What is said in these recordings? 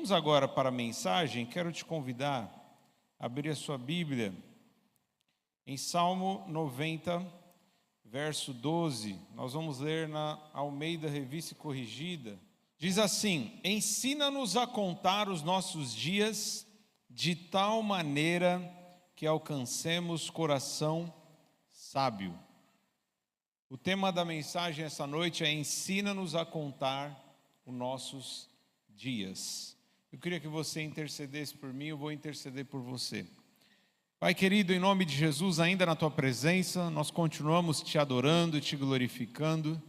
Vamos agora para a mensagem. Quero te convidar a abrir a sua Bíblia em Salmo 90, verso 12. Nós vamos ler na Almeida Revista e Corrigida. Diz assim: ensina-nos a contar os nossos dias de tal maneira que alcancemos coração sábio. O tema da mensagem essa noite é: ensina-nos a contar os nossos dias. Eu queria que você intercedesse por mim, eu vou interceder por você. Pai querido, em nome de Jesus, ainda na Tua presença, nós continuamos te adorando, te glorificando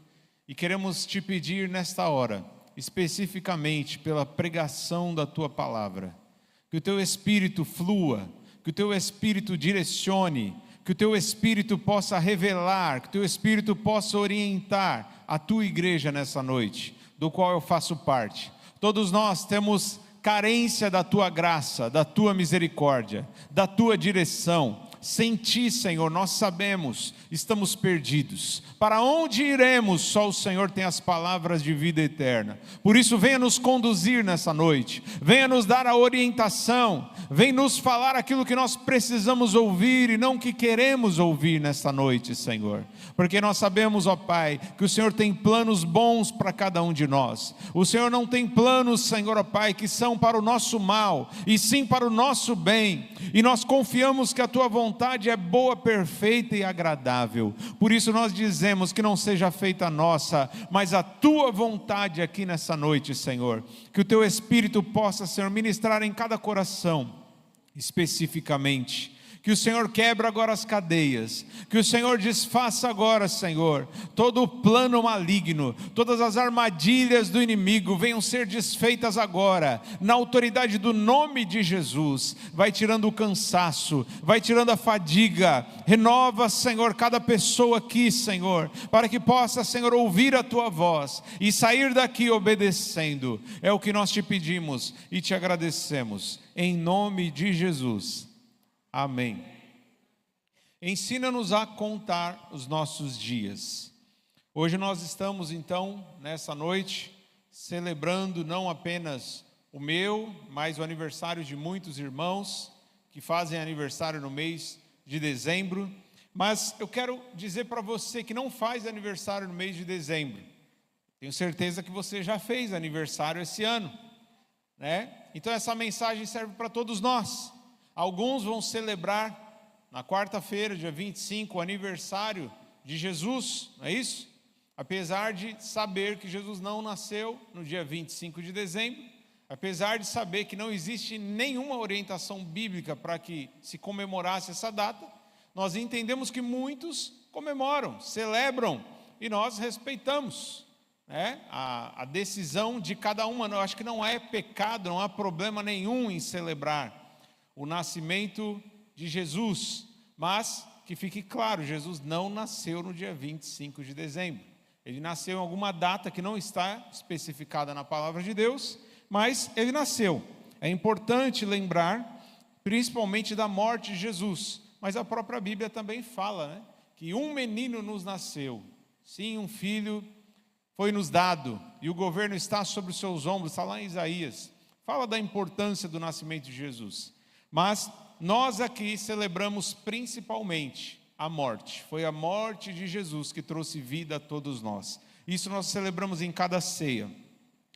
e queremos te pedir nesta hora, especificamente pela pregação da Tua palavra, que o Teu Espírito flua, que o Teu Espírito direcione, que o Teu Espírito possa revelar, que o Teu Espírito possa orientar a Tua igreja nessa noite, do qual eu faço parte. Todos nós temos carência da Tua graça, da Tua misericórdia, da Tua direção. Sem Ti, Senhor, nós sabemos, estamos perdidos. Para onde iremos? Só o Senhor tem as palavras de vida eterna. Por isso, venha nos conduzir nessa noite, venha nos dar a orientação, venha nos falar aquilo que nós precisamos ouvir e não o que queremos ouvir nessa noite, Senhor. Porque nós sabemos, ó Pai, que o Senhor tem planos bons para cada um de nós. O Senhor não tem planos, Senhor, ó Pai, que são para o nosso mal, e sim para o nosso bem. E nós confiamos que a Tua vontade é boa, perfeita e agradável. Por isso nós dizemos que não seja feita a nossa, mas a Tua vontade aqui nessa noite, Senhor. Que o Teu Espírito possa, Senhor, ministrar em cada coração, especificamente. Que o Senhor quebre agora as cadeias, que o Senhor desfaça agora, Senhor, todo o plano maligno, todas as armadilhas do inimigo venham ser desfeitas agora, na autoridade do nome de Jesus. Vai tirando o cansaço, vai tirando a fadiga, renova, Senhor, cada pessoa aqui, Senhor, para que possa, Senhor, ouvir a Tua voz e sair daqui obedecendo. É o que nós te pedimos e te agradecemos, em nome de Jesus. Amém. Ensina-nos a contar os nossos dias. Hoje nós estamos então, nessa noite, celebrando não apenas o meu, mas o aniversário de muitos irmãos que fazem aniversário no mês de dezembro. Mas eu quero dizer para você que não faz aniversário no mês de dezembro. Tenho certeza que você já fez aniversário esse ano, né? Então essa mensagem serve para todos nós. Alguns vão celebrar na quarta-feira, dia 25, o aniversário de Jesus, não é isso? Apesar de saber que Jesus não nasceu no dia 25 de dezembro, apesar de saber que não existe nenhuma orientação bíblica para que se comemorasse essa data, nós entendemos que muitos comemoram, celebram e nós respeitamos, né? A decisão de cada uma. Eu acho que não é pecado, não há problema nenhum em celebrar o nascimento de Jesus, mas que fique claro, Jesus não nasceu no dia 25 de dezembro, ele nasceu em alguma data que não está especificada na palavra de Deus, mas ele nasceu. É importante lembrar, principalmente da morte de Jesus, mas a própria Bíblia também fala, né, que um menino nos nasceu, sim, um filho foi nos dado, e o governo está sobre os seus ombros, está lá em Isaías, fala da importância do nascimento de Jesus. Mas nós aqui celebramos principalmente a morte. Foi a morte de Jesus que trouxe vida a todos nós. Isso nós celebramos em cada ceia.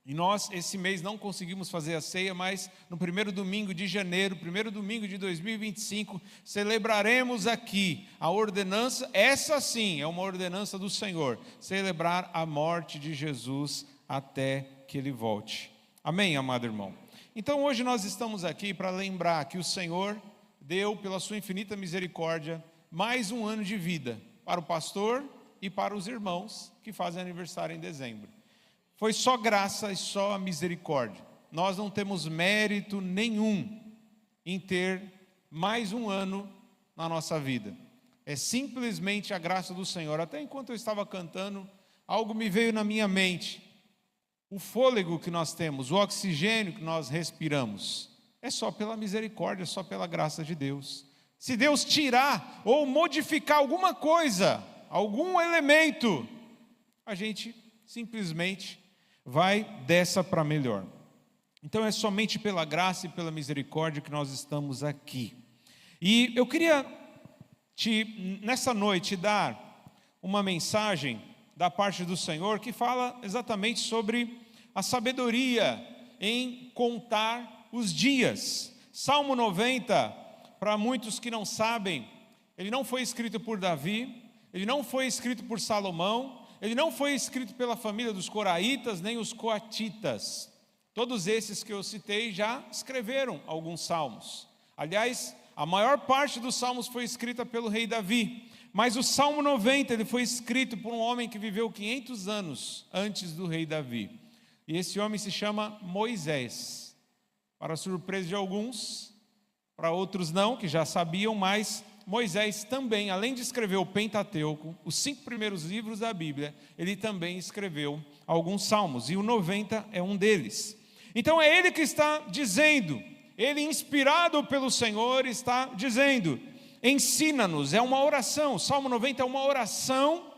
E nós, esse mês, não conseguimos fazer a ceia, mas no primeiro domingo de janeiro, primeiro domingo de 2025, celebraremos aqui a ordenança, essa sim é uma ordenança do Senhor, celebrar a morte de Jesus até que Ele volte. Amém, amado irmão? Então hoje nós estamos aqui para lembrar que o Senhor deu, pela sua infinita misericórdia, mais um ano de vida para o pastor e para os irmãos que fazem aniversário em dezembro. Foi só graça e só a misericórdia. Nós não temos mérito nenhum em ter mais um ano na nossa vida. É simplesmente a graça do Senhor. Até enquanto eu estava cantando, algo me veio na minha mente. O fôlego que nós temos, o oxigênio que nós respiramos, é só pela misericórdia, é só pela graça de Deus. Se Deus tirar ou modificar alguma coisa, algum elemento, a gente simplesmente vai dessa para melhor. Então é somente pela graça e pela misericórdia que nós estamos aqui. E eu queria nessa noite dar uma mensagem da parte do Senhor que fala exatamente sobre a sabedoria em contar os dias. Salmo 90, para muitos que não sabem, ele não foi escrito por Davi, ele não foi escrito por Salomão, ele não foi escrito pela família dos coraitas, nem os coatitas. Todos esses que eu citei já escreveram alguns salmos. Aliás, a maior parte dos salmos foi escrita pelo rei Davi. Mas o Salmo 90, ele foi escrito por um homem que viveu 500 anos antes do rei Davi. E esse homem se chama Moisés. Para surpresa de alguns, para outros não, que já sabiam, mas Moisés também, além de escrever o Pentateuco, os 5 primeiros livros da Bíblia, ele também escreveu alguns salmos, e o 90 é um deles. Então é ele que está dizendo, ele inspirado pelo Senhor está dizendo, ensina-nos, é uma oração. O Salmo 90 é uma oração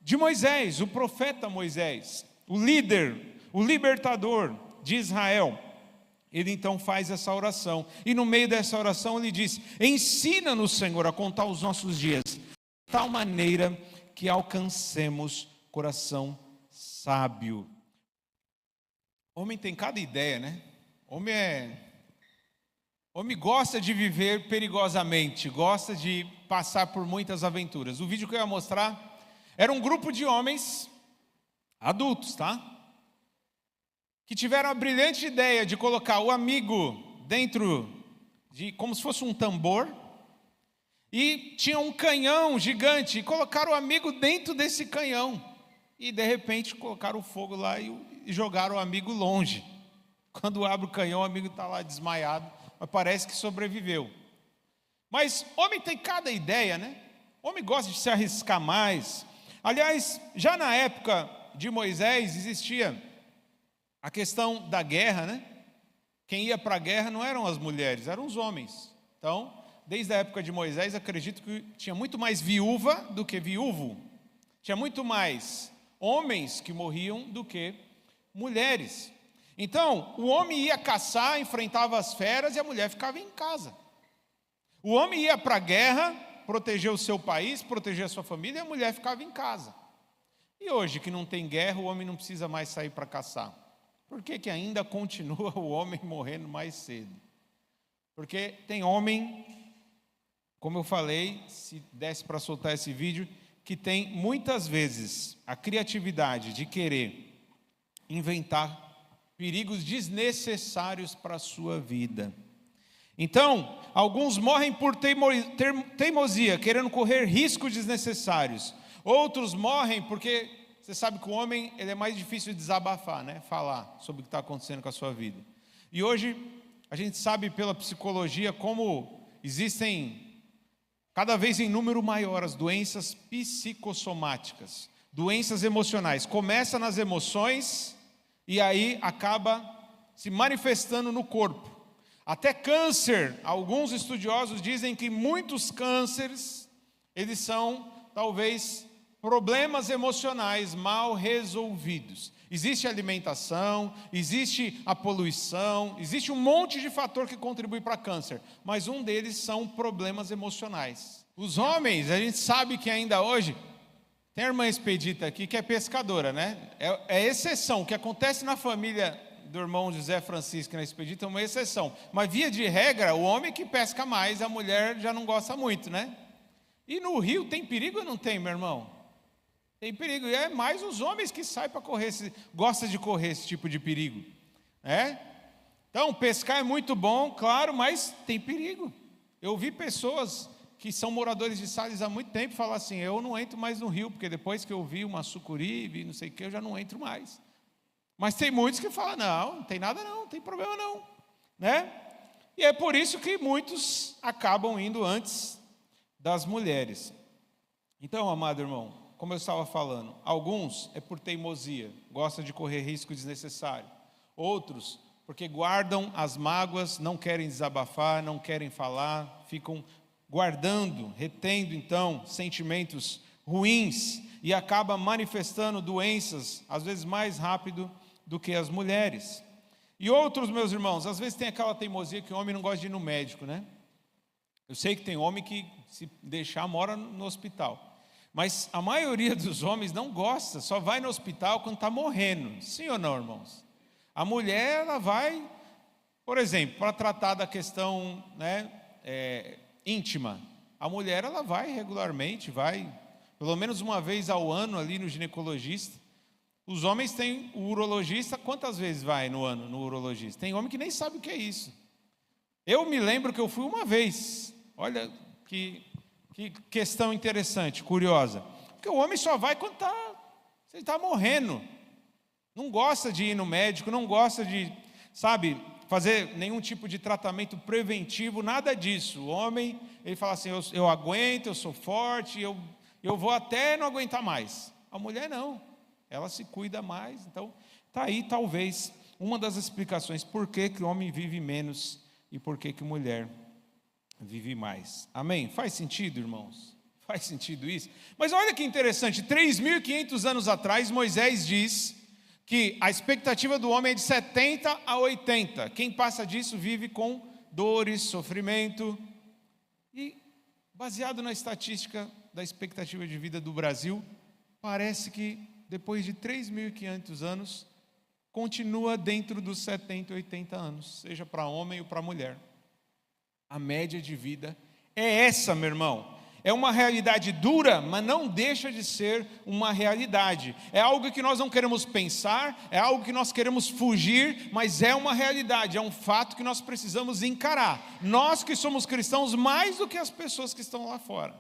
de Moisés, o profeta Moisés, o líder, o libertador de Israel. Ele então faz essa oração, e no meio dessa oração ele diz, ensina-nos, Senhor, a contar os nossos dias, de tal maneira que alcancemos coração sábio. Homem tem cada ideia, né? Homem gosta de viver perigosamente, gosta de passar por muitas aventuras. O vídeo que eu ia mostrar era um grupo de homens adultos, tá? Que tiveram a brilhante ideia de colocar o amigo dentro de como se fosse um tambor, e tinha um canhão gigante, e colocaram o amigo dentro desse canhão, e de repente colocaram o fogo lá e jogaram o amigo longe. Quando abre o canhão, o amigo está lá desmaiado, mas parece que sobreviveu. Mas homem tem cada ideia, né? Homem gosta de se arriscar mais. Aliás, já na época de Moisés existia a questão da guerra, né? Quem ia para a guerra não eram as mulheres, eram os homens. Então, desde a época de Moisés, acredito que tinha muito mais viúva do que viúvo. Tinha muito mais homens que morriam do que mulheres. Então, o homem ia caçar, enfrentava as feras, e a mulher ficava em casa. O homem ia para a guerra, proteger o seu país, proteger a sua família, e a mulher ficava em casa. E hoje, que não tem guerra, o homem não precisa mais sair para caçar. Por que ainda continua o homem morrendo mais cedo? Porque tem homem, como eu falei, se desse para soltar esse vídeo, que tem muitas vezes a criatividade de querer inventar perigos desnecessários para a sua vida. Então, alguns morrem por teimosia, querendo correr riscos desnecessários. Outros morrem porque você sabe que o homem ele é mais difícil de desabafar, né? Falar sobre o que está acontecendo com a sua vida. E hoje a gente sabe pela psicologia como existem cada vez em número maior as doenças psicossomáticas, doenças emocionais. Começa nas emoções e aí acaba se manifestando no corpo. Até câncer, alguns estudiosos dizem que muitos cânceres, eles são talvez problemas emocionais mal resolvidos. Existe a alimentação, existe a poluição, existe um monte de fator que contribui para câncer, mas um deles são problemas emocionais. Os homens, a gente sabe que ainda hoje, tem a irmã Expedita aqui que é pescadora, né? É exceção, o que acontece na família do irmão José Francisco na Expedita é uma exceção, mas via de regra, o homem que pesca mais, a mulher já não gosta muito, né? E no rio tem perigo ou não tem, meu irmão? Tem perigo, e é mais os homens que saem para correr, gostam de correr esse tipo de perigo, né? Então, pescar é muito bom, claro, mas tem perigo. Eu vi pessoas que são moradores de Sales há muito tempo falar assim, eu não entro mais no rio, porque depois que eu vi uma sucuri, vi não sei o que, eu já não entro mais. Mas tem muitos que falam, não tem nada não, não tem problema não, né? E é por isso que muitos acabam indo antes das mulheres. Então, amado irmão, como eu estava falando, alguns é por teimosia, gostam de correr risco desnecessário. Outros, porque guardam as mágoas, não querem desabafar, não querem falar, ficam guardando, retendo então sentimentos ruins e acaba manifestando doenças, às vezes mais rápido do que as mulheres. E outros, meus irmãos, às vezes tem aquela teimosia que o homem não gosta de ir no médico, né? Eu sei que tem homem que, se deixar, mora no hospital. Mas a maioria dos homens não gosta, só vai no hospital quando está morrendo. Sim ou não, irmãos? A mulher, ela vai, por exemplo, para tratar da questão, né, íntima. A mulher, ela vai regularmente, vai pelo menos uma vez ao ano ali no ginecologista. Os homens têm o urologista, quantas vezes vai no ano no urologista? Tem homem que nem sabe o que é isso. Eu me lembro que eu fui uma vez. Olha que questão interessante, curiosa. Porque o homem só vai quando ele está morrendo. Não gosta de ir no médico, não gosta de, fazer nenhum tipo de tratamento preventivo, nada disso. O homem, ele fala assim, eu aguento, eu sou forte, eu vou até não aguentar mais. A mulher não. Ela se cuida mais. Então, está aí talvez uma das explicações por que o homem vive menos e por que a mulher vive mais. Amém? Faz sentido, irmãos? Faz sentido isso? Mas olha que interessante, 3.500 anos atrás, Moisés diz que a expectativa do homem é de 70 a 80. Quem passa disso vive com dores, sofrimento. E, baseado na estatística da expectativa de vida do Brasil, parece que depois de 3.500 anos, continua dentro dos 70, 80 anos, seja para homem ou para mulher. A média de vida é essa, meu irmão. É uma realidade dura, mas não deixa de ser uma realidade. É algo que nós não queremos pensar, é algo que nós queremos fugir, mas é uma realidade, é um fato que nós precisamos encarar. Nós que somos cristãos mais do que as pessoas que estão lá fora.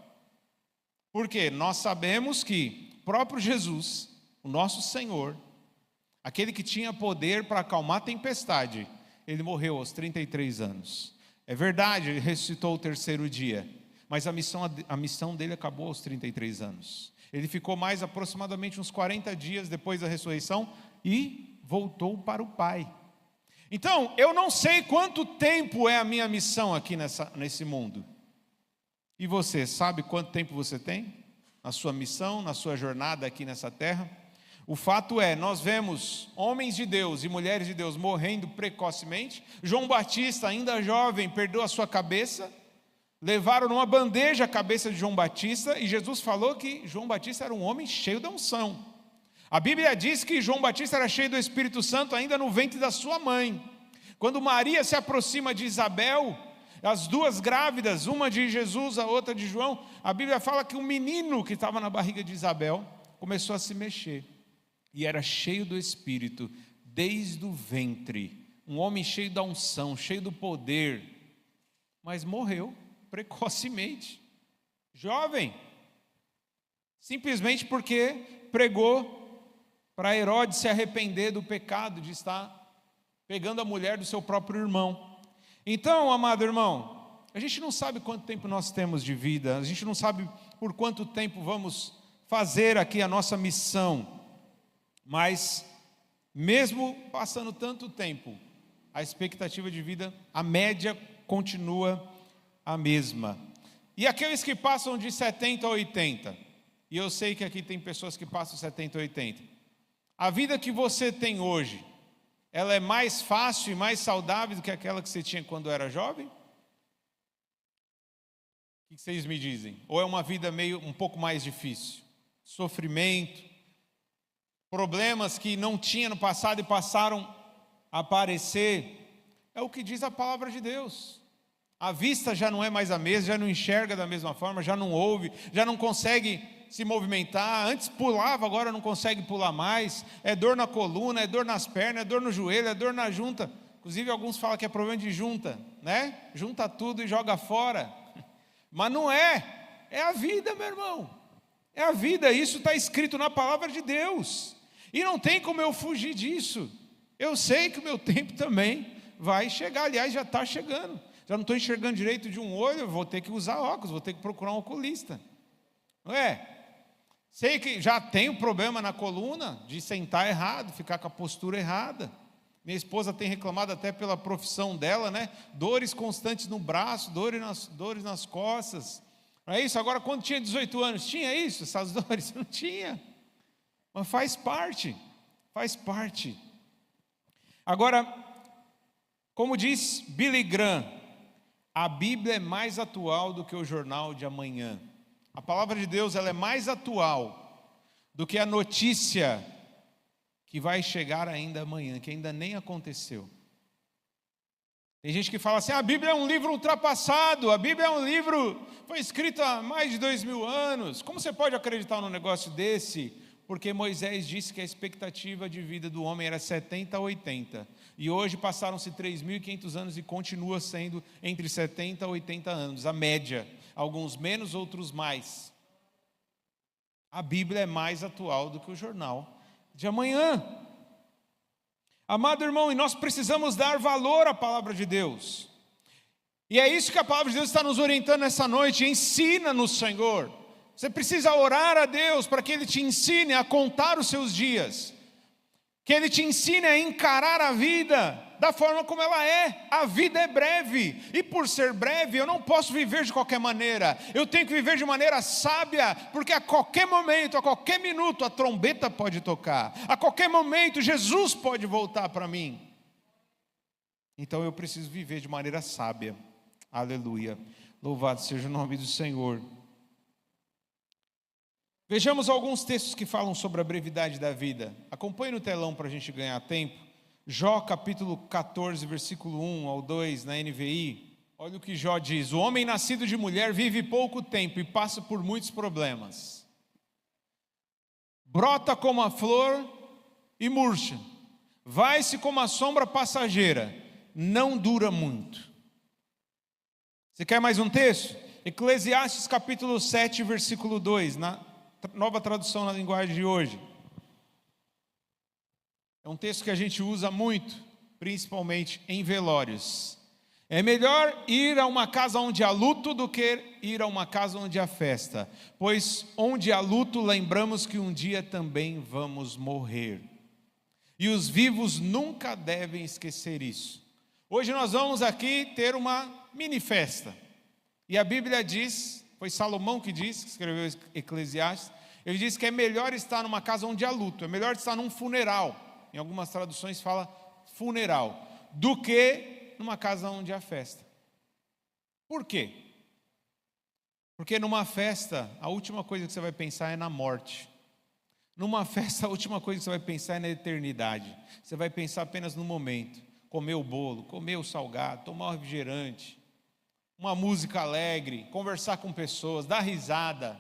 Porque nós sabemos que o próprio Jesus, o nosso Senhor, aquele que tinha poder para acalmar a tempestade, ele morreu aos 33 anos. É verdade, ele ressuscitou o terceiro dia, mas a missão dele acabou aos 33 anos. Ele ficou mais aproximadamente uns 40 dias depois da ressurreição e voltou para o Pai. Então, eu não sei quanto tempo é a minha missão aqui nesse mundo. E você, sabe quanto tempo você tem na sua missão, na sua jornada aqui nessa terra? O fato é, nós vemos homens de Deus e mulheres de Deus morrendo precocemente. João Batista, ainda jovem, perdeu a sua cabeça. Levaram numa bandeja a cabeça de João Batista. E Jesus falou que João Batista era um homem cheio da unção. A Bíblia diz que João Batista era cheio do Espírito Santo ainda no ventre da sua mãe. Quando Maria se aproxima de Isabel, as duas grávidas, uma de Jesus, a outra de João, a Bíblia fala que um menino que estava na barriga de Isabel começou a se mexer. E era cheio do Espírito, desde o ventre. Um homem cheio da unção, cheio do poder. Mas morreu precocemente. Jovem. Simplesmente porque pregou para Herodes se arrepender do pecado de estar pegando a mulher do seu próprio irmão. Então, amado irmão, a gente não sabe quanto tempo nós temos de vida. A gente não sabe por quanto tempo vamos fazer aqui a nossa missão. Mas, mesmo passando tanto tempo, a expectativa de vida, a média continua a mesma. E aqueles que passam de 70 a 80, e eu sei que aqui tem pessoas que passam 70 a 80, a vida que você tem hoje, ela é mais fácil e mais saudável do que aquela que você tinha quando era jovem? O que vocês me dizem? Ou é uma vida um pouco mais difícil? Sofrimento, problemas que não tinha no passado e passaram a aparecer, é o que diz a palavra de Deus. A vista já não é mais a mesma, já não enxerga da mesma forma, já não ouve, já não consegue se movimentar. Antes pulava, agora não consegue pular mais. É dor na coluna, é dor nas pernas, é dor no joelho, é dor na junta. Inclusive alguns falam que é problema de junta, né? Junta tudo e joga fora. Mas não é, é a vida, meu irmão. É a vida, isso está escrito na palavra de Deus. E não tem como eu fugir disso. Eu sei que o meu tempo também vai chegar. Aliás, já está chegando. Já não estou enxergando direito de um olho, vou ter que usar óculos, vou ter que procurar um oculista. Não é? Sei que já tenho problema na coluna, de sentar errado, ficar com a postura errada. Minha esposa tem reclamado até pela profissão dela, né? Dores constantes no braço, dores nas costas. Não é isso? Agora, quando tinha 18 anos, tinha isso? Essas dores? Não tinha. Mas faz parte, faz parte. Agora, Como diz Billy Graham, a Bíblia é mais atual do que o jornal de amanhã. A palavra de Deus, ela é mais atual do que a notícia que vai chegar ainda amanhã, que ainda nem aconteceu. Tem gente que fala assim, a Bíblia é um livro ultrapassado, a Bíblia é um livro, foi escrito há mais de 2000 anos. Como você pode acreditar num negócio desse? Porque Moisés disse que a expectativa de vida do homem era 70 a 80. E hoje passaram-se 3.500 anos e continua sendo entre 70 a 80 anos, a média. Alguns menos, outros mais. A Bíblia é mais atual do que o jornal de amanhã. Amado irmão, e nós precisamos dar valor à palavra de Deus. E é isso que a palavra de Deus está nos orientando nessa noite. Ensina-nos, Senhor. Você precisa orar a Deus para que Ele te ensine a contar os seus dias. Que Ele te ensine a encarar a vida da forma como ela é. A vida é breve. E por ser breve, eu não posso viver de qualquer maneira. Eu tenho que viver de maneira sábia, porque a qualquer momento, a qualquer minuto, a trombeta pode tocar. A qualquer momento, Jesus pode voltar para mim. Então eu preciso viver de maneira sábia. Aleluia. Louvado seja o nome do Senhor. Vejamos alguns textos que falam sobre a brevidade da vida. Acompanhe no telão para a gente ganhar tempo. Jó capítulo 14, versículo 1 ao 2, na NVI. Olha o que Jó diz: o homem nascido de mulher vive pouco tempo e passa por muitos problemas. Brota como a flor e murcha. Vai-se como a sombra passageira. Não dura muito. Você quer mais um texto? Eclesiastes capítulo 7, versículo 2, na Nova tradução na linguagem de hoje. É um texto que a gente usa muito, principalmente em velórios. É melhor ir a uma casa onde há luto do que ir a uma casa onde há festa, pois onde há luto lembramos que um dia também vamos morrer. E os vivos nunca devem esquecer isso. Hoje nós vamos aqui ter uma mini festa. E a Bíblia diz, foi Salomão que disse, que escreveu Eclesiastes, ele diz que é melhor estar numa casa onde há luto, é melhor estar num funeral, em algumas traduções fala funeral, do que numa casa onde há festa. Por quê? Porque numa festa, a última coisa que você vai pensar é na morte. Numa festa, a última coisa que você vai pensar é na eternidade. Você vai pensar apenas no momento. Comer o bolo, comer o salgado, tomar um refrigerante, uma música alegre, conversar com pessoas, dar risada.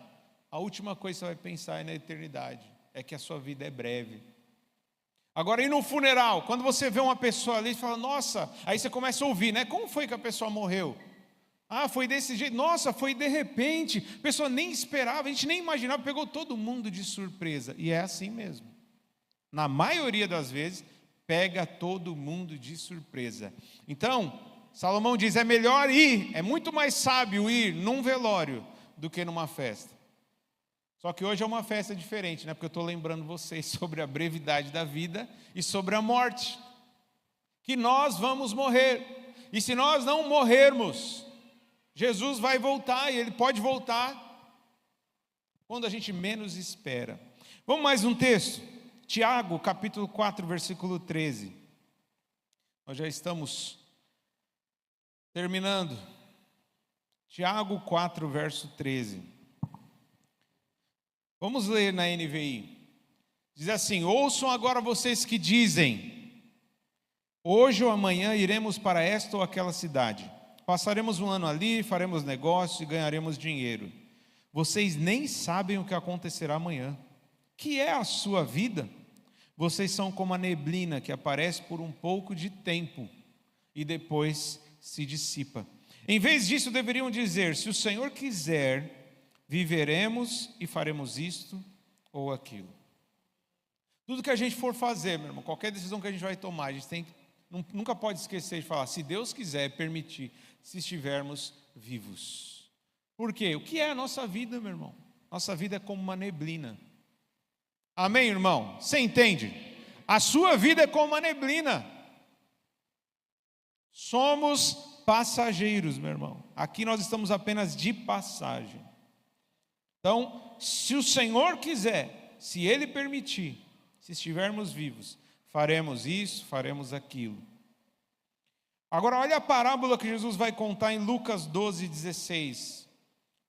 A última coisa que você vai pensar é na eternidade, é que a sua vida é breve. Agora, e no funeral, quando você vê uma pessoa ali e fala, nossa, aí você começa a ouvir, né? Como foi que a pessoa morreu? Ah, foi desse jeito, nossa, foi de repente, a pessoa nem esperava, a gente nem imaginava, pegou todo mundo de surpresa. E é assim mesmo. Na maioria das vezes, pega todo mundo de surpresa. Então, Salomão diz, é melhor ir, é muito mais sábio ir num velório do que numa festa. Só que hoje é uma festa diferente, né? Porque eu estou lembrando vocês sobre a brevidade da vida e sobre a morte. Que nós vamos morrer. E se nós não morrermos, Jesus vai voltar e Ele pode voltar quando a gente menos espera. Vamos mais um texto? Tiago, capítulo 4, versículo 13. Nós já estamos terminando. Tiago 4, verso 13. Vamos ler na NVI. Diz assim: ouçam agora vocês que dizem, hoje ou amanhã iremos para esta ou aquela cidade. Passaremos um ano ali, faremos negócio e ganharemos dinheiro. Vocês nem sabem o que acontecerá amanhã. Que é a sua vida? Vocês são como a neblina que aparece por um pouco de tempo e depois se dissipa. Em vez disso, deveriam dizer, se o Senhor quiser, viveremos e faremos isto ou aquilo. Tudo que a gente for fazer, meu irmão, qualquer decisão que a gente vai tomar, a gente nunca pode esquecer de falar, se Deus quiser permitir, se estivermos vivos. Por quê? O que é a nossa vida, meu irmão? Nossa vida é como uma neblina. Amém, irmão? Você entende? A sua vida é como uma neblina. Somos passageiros, meu irmão. Aqui nós estamos apenas de passagem. Então, se o Senhor quiser, se Ele permitir, se estivermos vivos, faremos isso, faremos aquilo. Agora olha a parábola que Jesus vai contar em Lucas 12:16.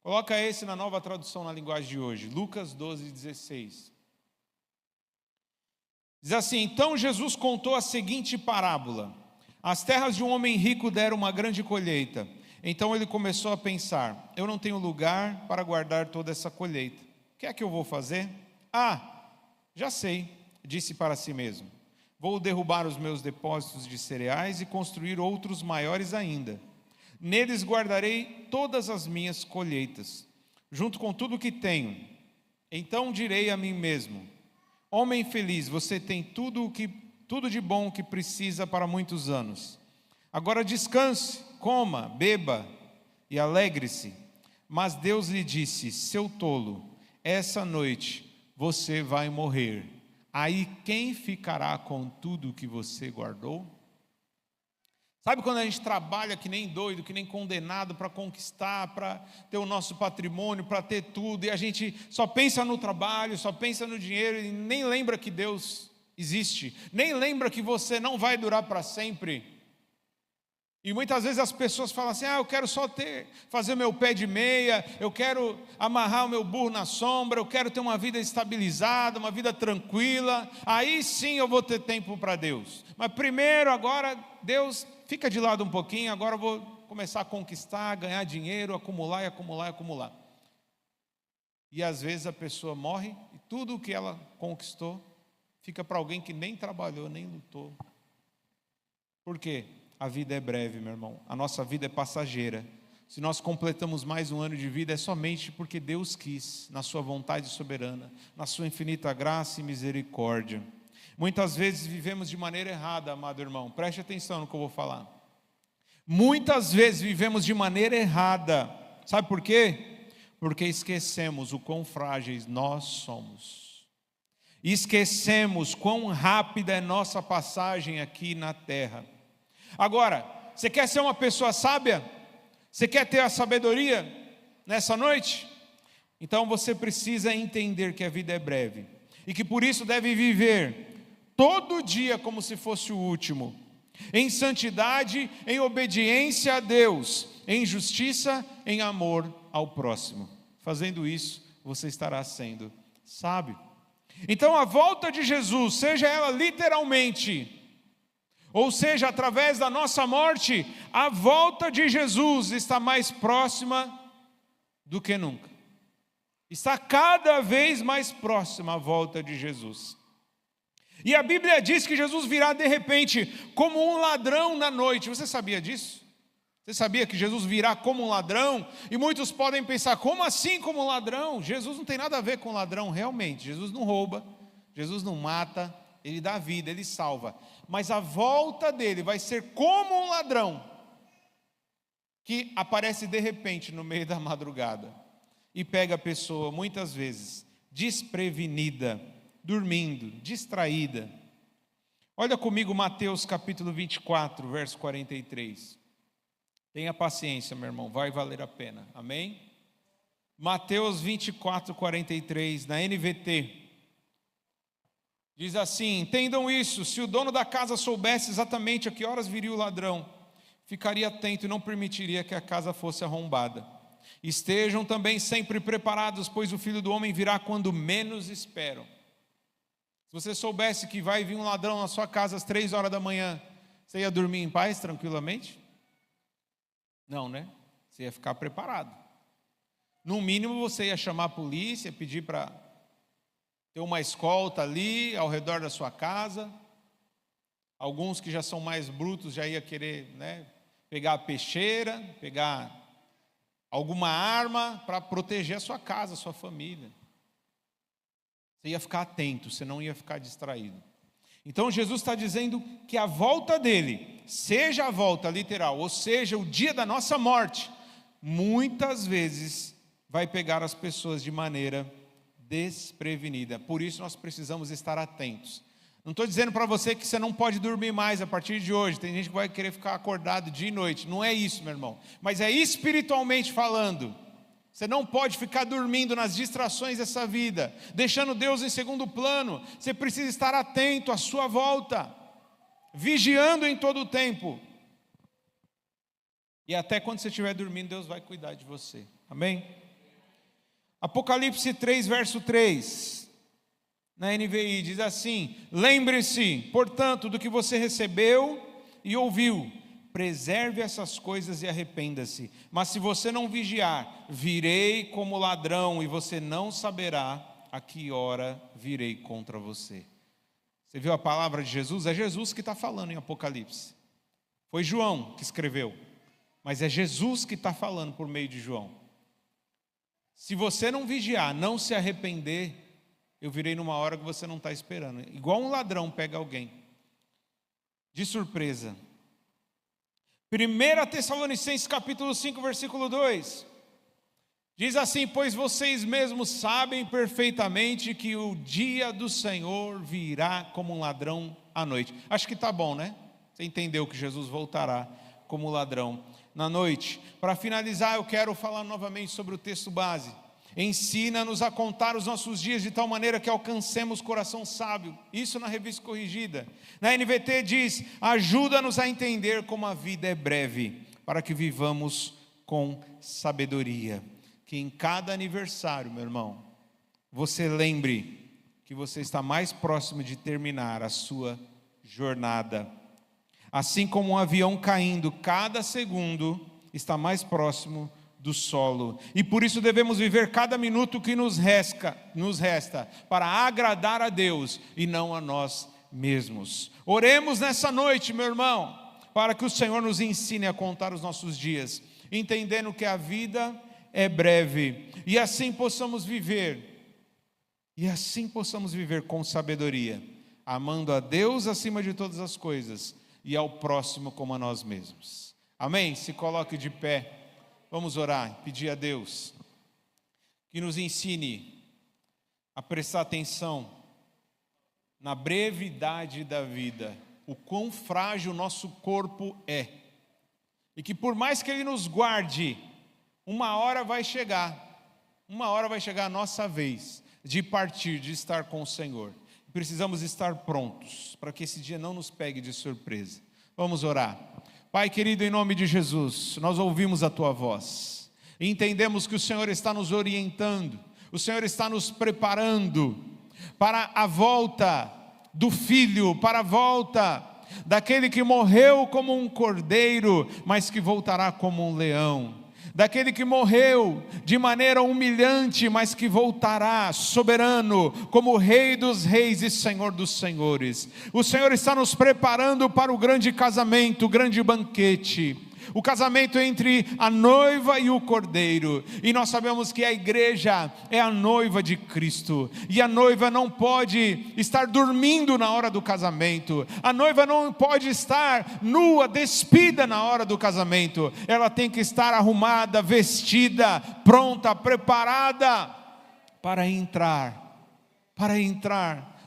Coloca esse na Nova Tradução na linguagem de hoje. Lucas 12:16. Diz assim: então Jesus contou a seguinte parábola. As terras de um homem rico deram uma grande colheita. Então ele começou a pensar: eu não tenho lugar para guardar toda essa colheita. O que é que eu vou fazer? Já sei, disse para si mesmo. Vou derrubar os meus depósitos de cereais e construir outros maiores ainda. Neles guardarei todas as minhas colheitas, junto com tudo que tenho. Então direi a mim mesmo: homem feliz, você tem tudo de bom que precisa para muitos anos. Agora descanse, coma, beba e alegre-se. Mas Deus lhe disse: seu tolo, essa noite você vai morrer. Aí quem ficará com tudo que você guardou? Sabe quando a gente trabalha que nem doido, que nem condenado para conquistar, para ter o nosso patrimônio, para ter tudo, e a gente só pensa no trabalho, só pensa no dinheiro e nem lembra que Deus existe, nem lembra que você não vai durar para sempre. E muitas vezes as pessoas falam assim: eu quero só fazer meu pé de meia, eu quero amarrar o meu burro na sombra, eu quero ter uma vida estabilizada, uma vida tranquila, aí sim eu vou ter tempo para Deus. Mas primeiro, agora, Deus, fica de lado um pouquinho, agora eu vou começar a conquistar, ganhar dinheiro, acumular e acumular e acumular. E às vezes a pessoa morre e tudo o que ela conquistou fica para alguém que nem trabalhou, nem lutou. Por quê? A vida é breve, meu irmão. A nossa vida é passageira. Se nós completamos mais um ano de vida, é somente porque Deus quis, na sua vontade soberana, na sua infinita graça e misericórdia. Muitas vezes vivemos de maneira errada, amado irmão. Preste atenção no que eu vou falar. Muitas vezes vivemos de maneira errada. Sabe por quê? Porque esquecemos o quão frágeis nós somos. Esquecemos quão rápida é nossa passagem aqui na terra. Agora, você quer ser uma pessoa sábia? Você quer ter a sabedoria nessa noite? Então você precisa entender que a vida é breve e que por isso deve viver todo dia como se fosse o último, em santidade, em obediência a Deus, em justiça, em amor ao próximo. Fazendo isso, você estará sendo sábio. Então a volta de Jesus, seja ela literalmente, ou seja, através da nossa morte, a volta de Jesus está mais próxima do que nunca. Está cada vez mais próxima a volta de Jesus. E a Bíblia diz que Jesus virá de repente, como um ladrão na noite. Você sabia disso? Você sabia que Jesus virá como um ladrão? E muitos podem pensar: como assim como um ladrão? Jesus não tem nada a ver com ladrão, realmente. Jesus não rouba, Jesus não mata, Ele dá vida, Ele salva. Mas a volta dele vai ser como um ladrão que aparece de repente no meio da madrugada e pega a pessoa muitas vezes desprevenida, dormindo, distraída. Olha comigo Mateus capítulo 24, verso 43. Tenha paciência, meu irmão, vai valer a pena, amém? Mateus 24, 43, na NVT. Diz assim: entendam isso, se o dono da casa soubesse exatamente a que horas viria o ladrão, ficaria atento e não permitiria que a casa fosse arrombada. Estejam também sempre preparados, pois o Filho do Homem virá quando menos esperam. Se você soubesse que vai vir um ladrão na sua casa às 3 horas da manhã, você ia dormir em paz, tranquilamente? Não, né? Você ia ficar preparado. No mínimo você ia chamar a polícia, pedir para ter uma escolta ali ao redor da sua casa. Alguns que já são mais brutos já ia querer, pegar a peixeira, pegar alguma arma para proteger a sua casa, a sua família. Você ia ficar atento, você não ia ficar distraído. Então Jesus está dizendo que a volta dele, seja a volta literal, ou seja, o dia da nossa morte, muitas vezes vai pegar as pessoas de maneira desprevenida. Por isso nós precisamos estar atentos. Não estou dizendo para você que você não pode dormir mais a partir de hoje. Tem gente que vai querer ficar acordado dia e noite. Não é isso, meu irmão. Mas é espiritualmente falando. Você não pode ficar dormindo nas distrações dessa vida, deixando Deus em segundo plano. Você precisa estar atento à sua volta, vigiando em todo o tempo. E até quando você estiver dormindo, Deus vai cuidar de você. Amém? Apocalipse 3, verso 3, na NVI, diz assim: lembre-se, portanto, do que você recebeu e ouviu, preserve essas coisas e arrependa-se. Mas se você não vigiar, virei como ladrão, e você não saberá a que hora virei contra você. Você viu a palavra de Jesus? É Jesus que está falando em Apocalipse. Foi João que escreveu, mas é Jesus que está falando por meio de João. Se você não vigiar, não se arrepender, eu virei numa hora que você não está esperando. Igual um ladrão pega alguém de surpresa. 1 Tessalonicenses capítulo 5, versículo 2. Diz assim: pois vocês mesmos sabem perfeitamente que o dia do Senhor virá como um ladrão à noite. Acho que está bom, né? Você entendeu que Jesus voltará como ladrão na noite. Para finalizar, eu quero falar novamente sobre o texto base. Ensina-nos a contar os nossos dias de tal maneira que alcancemos coração sábio. Isso na Revista Corrigida. Na NVT diz: ajuda-nos a entender como a vida é breve, para que vivamos com sabedoria. Que em cada aniversário, meu irmão, você lembre que você está mais próximo de terminar a sua jornada. Assim como um avião caindo, cada segundo está mais próximo do solo. E por isso devemos viver cada minuto que nos resta para agradar a Deus e não a nós mesmos. Oremos nessa noite, meu irmão, para que o Senhor nos ensine a contar os nossos dias, entendendo que a vida é breve, e assim possamos viver com sabedoria, amando a Deus acima de todas as coisas e ao próximo como a nós mesmos. Amém? Se coloque de pé, vamos orar, pedir a Deus que nos ensine a prestar atenção na brevidade da vida, o quão frágil o nosso corpo é, e que por mais que Ele nos guarde, uma hora vai chegar a nossa vez de partir, de estar com o Senhor. Precisamos estar prontos para que esse dia não nos pegue de surpresa. Vamos orar. Pai querido, em nome de Jesus, nós ouvimos a Tua voz e entendemos que o Senhor está nos orientando, o Senhor está nos preparando para a volta do Filho, para a volta daquele que morreu como um cordeiro, mas que voltará como um leão. Daquele que morreu de maneira humilhante, mas que voltará soberano, como Rei dos reis e Senhor dos senhores. O Senhor está nos preparando para o grande casamento, o grande banquete. O casamento entre a noiva e o cordeiro. E nós sabemos que a igreja é a noiva de Cristo. E a noiva não pode estar dormindo na hora do casamento. A noiva não pode estar nua, despida na hora do casamento. Ela tem que estar arrumada, vestida, pronta, preparada para entrar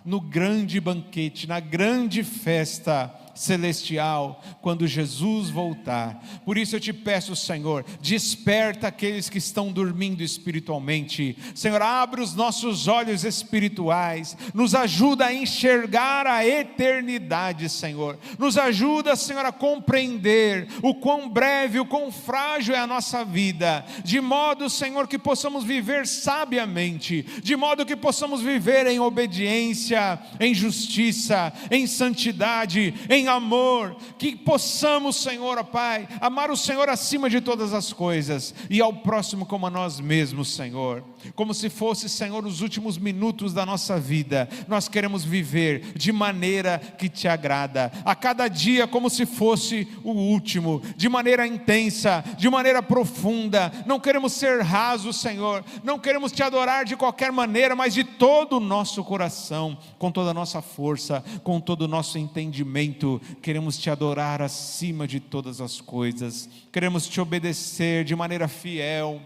no grande banquete, na grande festa celestial, quando Jesus voltar. Por isso eu te peço, Senhor, desperta aqueles que estão dormindo espiritualmente. Senhor, abre os nossos olhos espirituais, nos ajuda a enxergar a eternidade, Senhor. Nos ajuda, Senhor, a compreender o quão breve, o quão frágil é a nossa vida, de modo, Senhor, que possamos viver sabiamente, de modo que possamos viver em obediência, em justiça, em santidade, em amor, que possamos, Senhor, ó Pai, amar o Senhor acima de todas as coisas, e ao próximo como a nós mesmos, Senhor, como se fosse, Senhor, os últimos minutos da nossa vida. Nós queremos viver de maneira que te agrada, a cada dia como se fosse o último, de maneira intensa, de maneira profunda. Não queremos ser rasos, Senhor, não queremos te adorar de qualquer maneira, mas de todo o nosso coração, com toda a nossa força, com todo o nosso entendimento. Queremos te adorar acima de todas as coisas, queremos te obedecer de maneira fiel.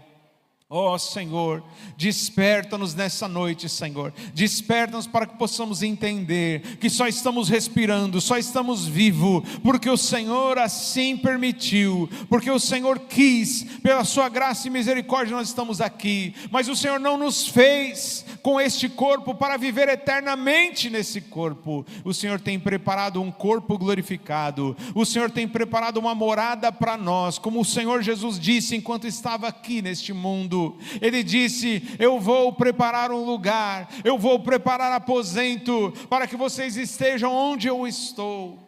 Ó Senhor, desperta-nos nessa noite, Senhor, desperta-nos para que possamos entender que só estamos respirando, só estamos vivos, porque o Senhor assim permitiu, porque o Senhor quis, pela sua graça e misericórdia nós estamos aqui, mas o Senhor não nos fez com este corpo para viver eternamente nesse corpo. O Senhor tem preparado um corpo glorificado. O Senhor tem preparado uma morada para nós, como o Senhor Jesus disse enquanto estava aqui neste mundo. Ele disse: eu vou preparar um lugar, eu vou preparar aposento para que vocês estejam onde eu estou.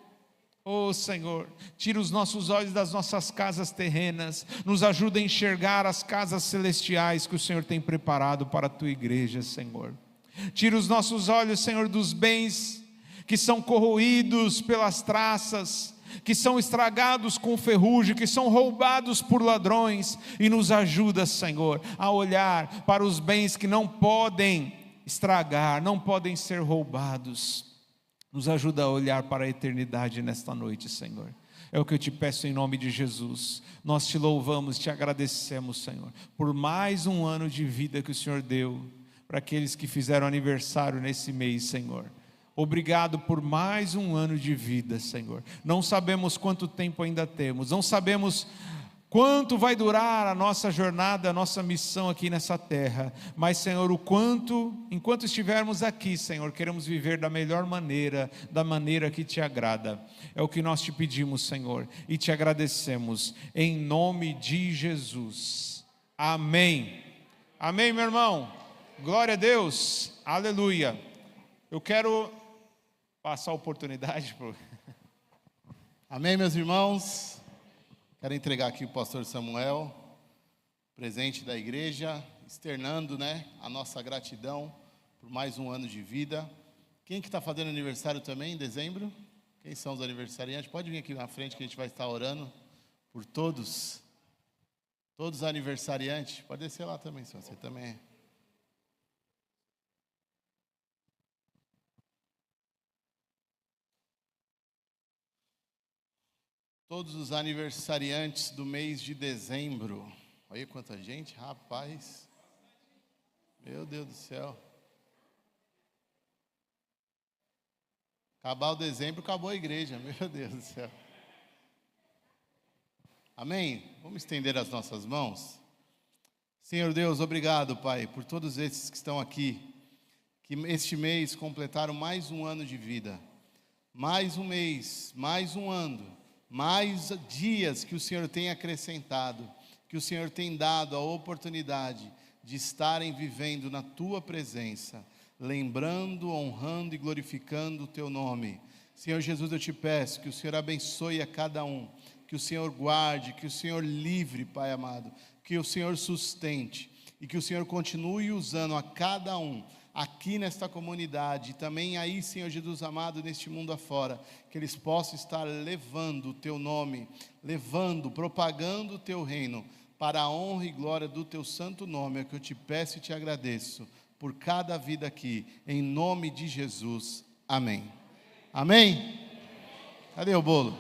Oh Senhor, tira os nossos olhos das nossas casas terrenas, nos ajuda a enxergar as casas celestiais que o Senhor tem preparado para a tua igreja, Senhor. Tira os nossos olhos, Senhor, dos bens que são corroídos pelas traças, que são estragados com ferrugem, que são roubados por ladrões, e nos ajuda, Senhor, a olhar para os bens que não podem estragar, não podem ser roubados. Nos ajuda a olhar para a eternidade nesta noite, Senhor. É o que eu te peço em nome de Jesus. Nós te louvamos, te agradecemos, Senhor, por mais um ano de vida que o Senhor deu para aqueles que fizeram aniversário nesse mês, Senhor. Obrigado por mais um ano de vida, Senhor. Não sabemos quanto tempo ainda temos, não sabemos quanto vai durar a nossa jornada, a nossa missão aqui nessa terra, mas, Senhor, enquanto estivermos aqui, Senhor, queremos viver da melhor maneira, da maneira que te agrada. É o que nós te pedimos, Senhor, e te agradecemos, em nome de Jesus. Amém. Amém, meu irmão. Glória a Deus. Aleluia. Eu quero passar a oportunidade para... Amém, meus irmãos. Quero entregar aqui o pastor Samuel, presente da igreja, externando, a nossa gratidão por mais um ano de vida. Quem que está fazendo aniversário também em dezembro? Quem são os aniversariantes? Pode vir aqui na frente que a gente vai estar orando por todos. Todos os aniversariantes. Pode descer lá também, se você também é. Todos os aniversariantes do mês de dezembro. Olha quanta gente, rapaz. Meu Deus do céu. Acabar o dezembro, acabou a igreja. Meu Deus do céu. Amém? Vamos estender as nossas mãos. Senhor Deus, obrigado, Pai, por todos esses que estão aqui, que este mês completaram mais um ano de vida. Mais um mês, mais um ano. Mais dias que o Senhor tem acrescentado, que o Senhor tem dado a oportunidade de estarem vivendo na Tua presença, lembrando, honrando e glorificando o Teu nome. Senhor Jesus, eu te peço que o Senhor abençoe a cada um, que o Senhor guarde, que o Senhor livre, Pai amado, que o Senhor sustente e que o Senhor continue usando a cada um aqui nesta comunidade, e também aí, Senhor Jesus amado, neste mundo afora, que eles possam estar levando o Teu nome, propagando o Teu reino, para a honra e glória do Teu santo nome. É o que eu te peço e te agradeço, por cada vida aqui, em nome de Jesus, amém. Amém? Cadê o bolo?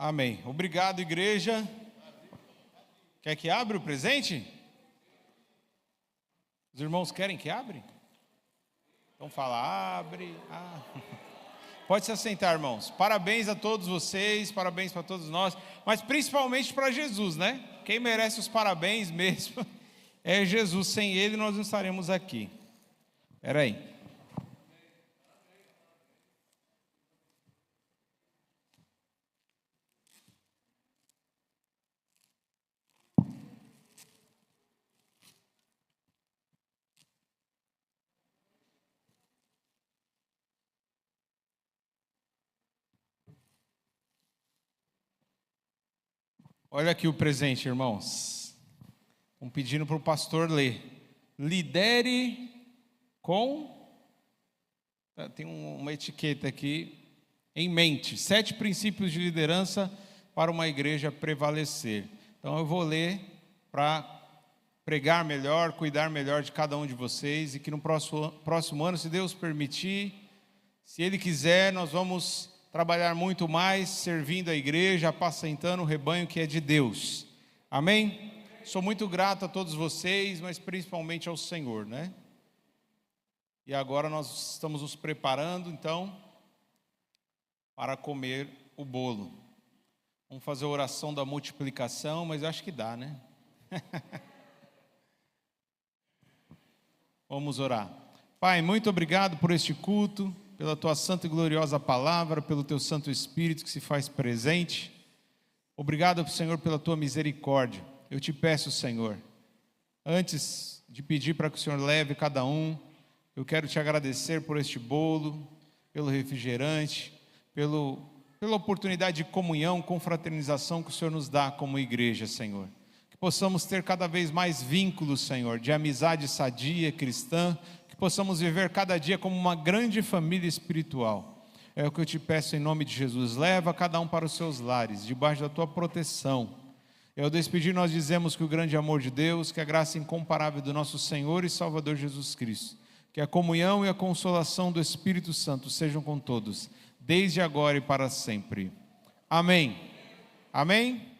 Amém. Obrigado, igreja. Quer que abra o presente? Os irmãos querem que abra? Então fala, abre. Pode se assentar, irmãos. Parabéns a todos vocês, parabéns para todos nós, mas principalmente para Jesus, né? Quem merece os parabéns mesmo é Jesus. Sem Ele nós não estaremos aqui. Espera aí. Olha aqui o presente, irmãos. Estão pedindo para o pastor ler. Lidere com... Tem uma etiqueta aqui. Em mente. 7 princípios de liderança para uma igreja prevalecer. Então eu vou ler para pregar melhor, cuidar melhor de cada um de vocês. E que no próximo ano, se Deus permitir, se Ele quiser, nós vamos trabalhar muito mais, servindo a igreja, apacentando o rebanho que é de Deus. Amém? Sou muito grato a todos vocês, mas principalmente ao Senhor, né? E agora nós estamos nos preparando, então, para comer o bolo. Vamos fazer a oração da multiplicação, mas eu acho que dá, né? Vamos orar. Pai, muito obrigado por este culto, pela tua santa e gloriosa palavra, pelo teu Santo Espírito que se faz presente. Obrigado, Senhor, pela tua misericórdia. Eu te peço, Senhor, antes de pedir para que o Senhor leve cada um, eu quero te agradecer por este bolo, pelo refrigerante, pela oportunidade de comunhão, confraternização que o Senhor nos dá como igreja, Senhor. Que possamos ter cada vez mais vínculos, Senhor, de amizade sadia, cristã, que possamos viver cada dia como uma grande família espiritual. É o que eu te peço em nome de Jesus. Leva cada um para os seus lares, debaixo da tua proteção. E ao despedir nós dizemos que o grande amor de Deus, que a graça incomparável do nosso Senhor e Salvador Jesus Cristo, que a comunhão e a consolação do Espírito Santo sejam com todos, desde agora e para sempre. Amém. Amém.